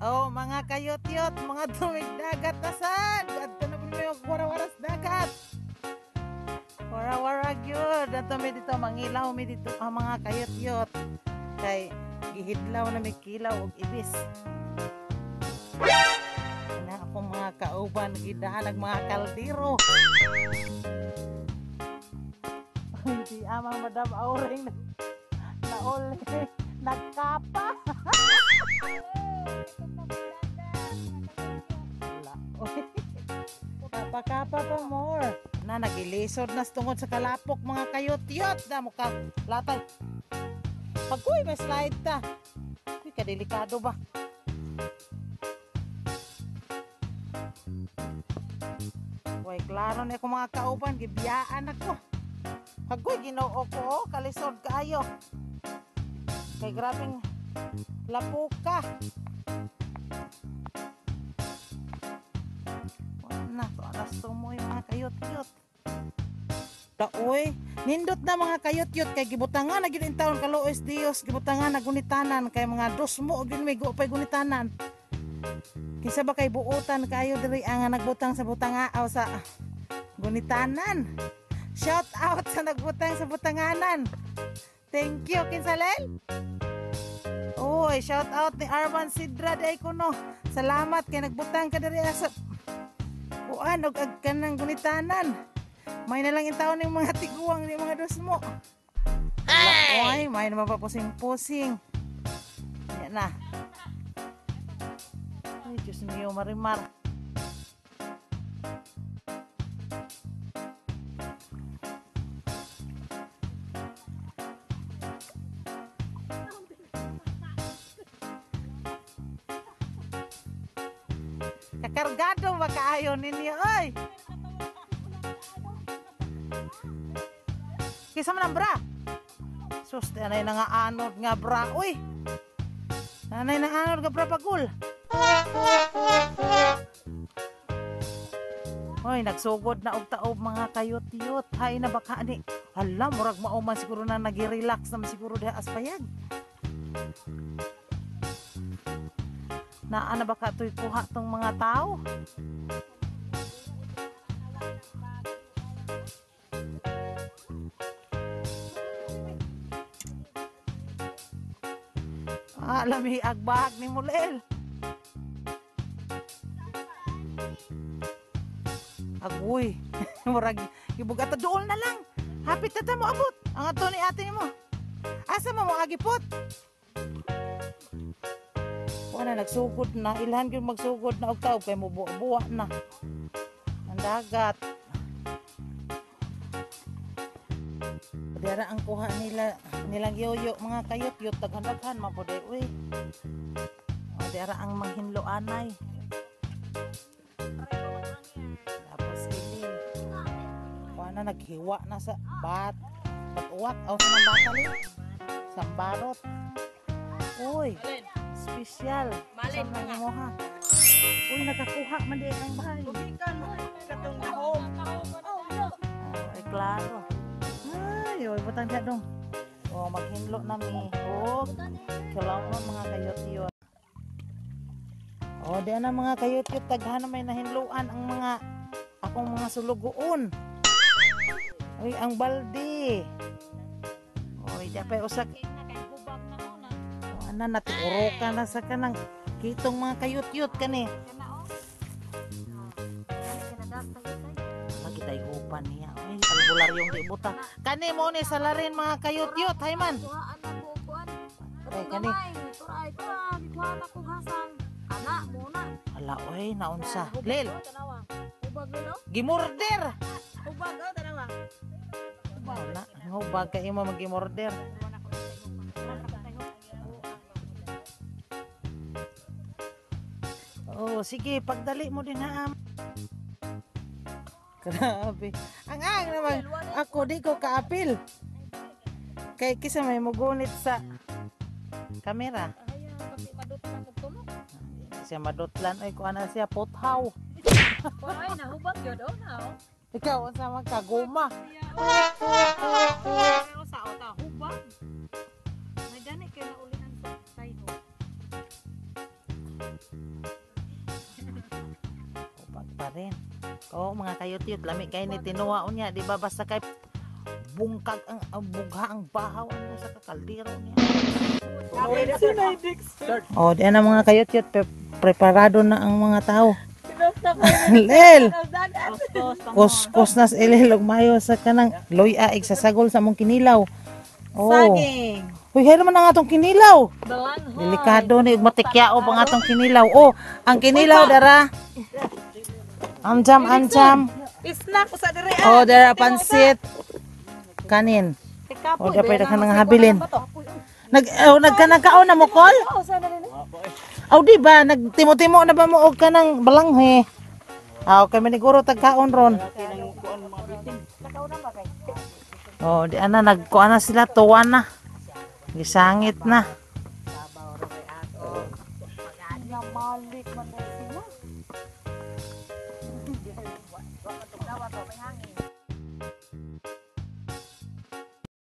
Oh, mga kayot-yot, mga tumig dagat na sad. Adto na pud yung wara-waras dagat. Wara-wara gyud. Adto mi dito mangilaw mi dito ang mga kayot-yot. Kay gihidlaw na may kilaw og ibis. Na ako mga kauban gidahan mga kaldero. Hindi amang Madam Auring na uli nagkapa. Kapa-kapa pa more. Na nagilisod na tungod sa kalapok mga kayot-yot na mukha latay. Pagkuy may slide ta. Uy, kadelikado ba? Uy, klaro na ako mga kauban, gibiyaan ako. Pagkuy ginoo ko, kalisod kaayo. Kay grabing lapuka. Na to alas tumoy mga kayot-yot. Uy, nindot na mga kayot-yot kay gibutangan na gyud in taon kaluoy Dios, gibutangan na gunitanan kay mga dosmo gyud may pay gunitanan. Kinsa ba kay buutan kayo diri ang nagbutang sa butangaaw sa gunitanan. Shout out sa nagbutang sa butanganan. Thank you Kinsalel. Oy, shout out ni Arman Sidra day kuno. Salamat kay nagbutang ka diri sa kuan og kanang gunitanan. May na lang in taon ng mga tiguang ni mga dosmo. Ay, may na mapapusing-pusing. Yan na. Ay, Diyos mio, Marimar. Kakargado ba kaayo ninyo, oy? Kisa man ang bra. Sus, nanay na nga anod nga bra. Uy! Nanay na anod nga bra pagul. Uy, nagsugod na og taob mga kayot-yot. Hay na baka ni. Hala, murag mauman siguro na nag-relax naman siguro diha aspayag. Naa na baka to'y kuha tong mga tao. Lami agbahag ni Mulel. Agoy. Murag ibugat ta dool na lang. Hapit ta mo abot. Ang ato ni ate nimo. Asa mo agipot? Wala nagsugod na. Ilhan gyud magsugod na og taob kay mo buwa na. Ang dagat. Dara ang kuha nilang yoyo mga kayot-yot daghan-daghan mabuday uy. O dara ang manghinloanay. Tapos ili. Kuha na naghiwa na sa batuwak o sa batali. Sa barot. Uy, special. Malin mo ha. Uy, nakakuha man di ang bahay. Bukikan mo katong dahom. Ay klaro. Ay, butang diha dong. Oh, maghinlo na mi. Oh, kailangan mga kayot-yot. Oh, diyan na mga kayot-yot. Daghan na may nahinluan ang mga akong mga sulugoon. Uy, ang baldi. Uy, diya pa usak. Oh, ana naturokan na sa kanang kitong mga kayot-yot kani. Magitay upan niya. Albular yung di buta. Kani mo ni salarin mga kayot-yot, hay man. Ay kani. Ala oy, naunsa. Lil. Gimorder. Ubag o tanawa. Wala, ubag kay mo magimorder. Oh, sige, pagdali mo din ha. Grabe. Ang naman. Ako di ko kaapil. Kay kisa may mugunit sa kamera. Siya madutlan. Ay, kuha na siya pothaw. Ay, nahubag yun. Ikaw, ang sama ka, guma. Pero sa ota, hubag. May gani kayo na ulihan sa tayo. Oh, mga kayot-yot, lami kay ni tinuwa unya, di ba basta kay bungkag ang bugha ang bahaw ano sa kakaldero niya. Oh, di na mga kayot-yot, preparado na ang mga tao. Lel, kuskus na sa ililog mayo sa kanang loy aig sa sagol sa mong kinilaw. Oh. Saging. Uy, hayro man ang atong kinilaw. Balanghon. Delikado ni ug matikyao ang atong kinilaw. Oh, ang kinilaw dara. Anjam. Snack ko sa dire. Oh, dara pansit. Kanin. Oh, dapat ka nang habilin. Nagkanakaon na mo kol? Aw di ba nagtimo-timo na ba mo og kanang balanghe? Aw kay maniguro tagkaon ron. Oh, di ana nagkuan na sila tuwan na. Gisangit na.